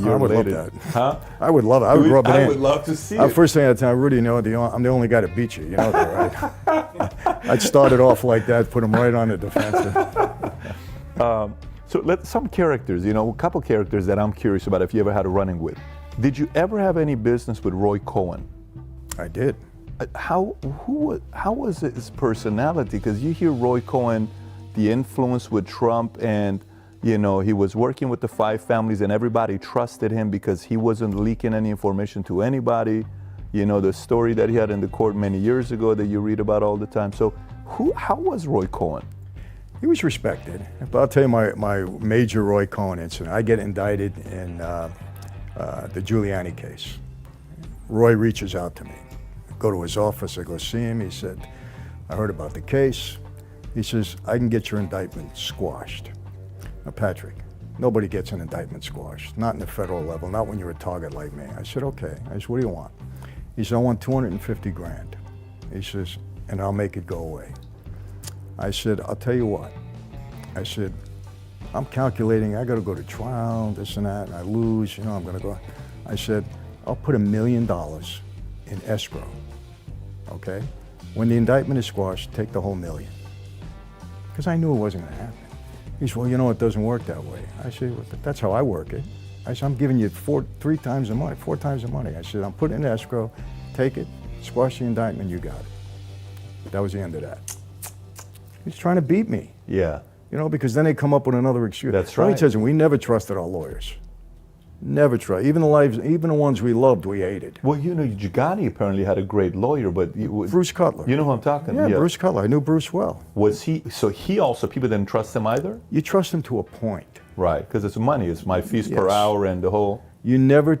I would love that. Huh? I would love it. I would rub it in. I would love to see it. First thing I'd tell Rudy, I'm the only guy to beat you. You know that, right? I'd start it off like that, put him right on the defensive. So some characters, a couple characters that I'm curious about if you ever had a run-in with. Did you ever have any business with Roy Cohn? I did. How was his personality? Because you hear Roy Cohn, the influence with Trump, and he was working with the 5 families, and everybody trusted him because he wasn't leaking any information to anybody. The story that he had in the court many years ago that you read about all the time. So, how was Roy Cohn? He was respected. But I'll tell you my major Roy Cohn incident. I get indicted in the Giuliani case. Roy reaches out to me. I go to his office, I go see him. He said, I heard about the case. He says, I can get your indictment squashed. Now, Patrick, nobody gets an indictment squashed, not in the federal level, not when you're a target like me. I said, okay. I said, what do you want? He said, I want 250 grand. He says, and I'll make it go away. I said, I'll tell you what. I said, I'm calculating, I gotta go to trial, this and that, and I lose, I'm gonna go. I said, I'll put $1 million in escrow, okay? When the indictment is squashed, take the whole $1 million. Because I knew it wasn't gonna happen. He said, well, it doesn't work that way. I said, well, that's how I work it. I said, I'm giving you 4 times the money. I said, I'm putting it in escrow, take it, squash the indictment, you got it. But that was the end of that. He's trying to beat me. Yeah. Because then they come up with another excuse. That's right. Let me tell you, we never trusted our lawyers. Never trust. Even the ones we loved, we hated. Well, Giuliani apparently had a great lawyer, but Bruce Cutler. You know who I'm talking about? Yeah, Bruce Cutler. I knew Bruce well. Was he? So he also, people didn't trust him either? You trust him to a point. Right, because it's money. It's my fees per hour and the whole. You never,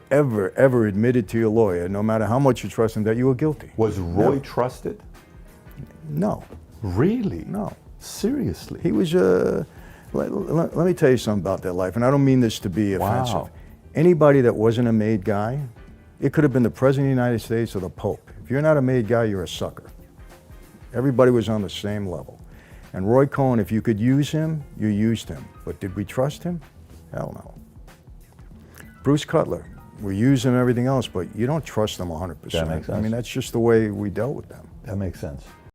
ever admitted to your lawyer, no matter how much you trust him, that you were guilty. Was Roy trusted? No. Really? No. Seriously? He was let me tell you something about their life, and I don't mean this to be offensive. Wow. Anybody that wasn't a made guy, it could have been the President of the United States or the Pope. If you're not a made guy, you're a sucker. Everybody was on the same level. And Roy Cohn, if you could use him, you used him. But did we trust him? Hell no. Bruce Cutler, we use him, everything else, but you don't trust them 100%. That makes sense. I mean, that's just the way we dealt with them. That makes sense.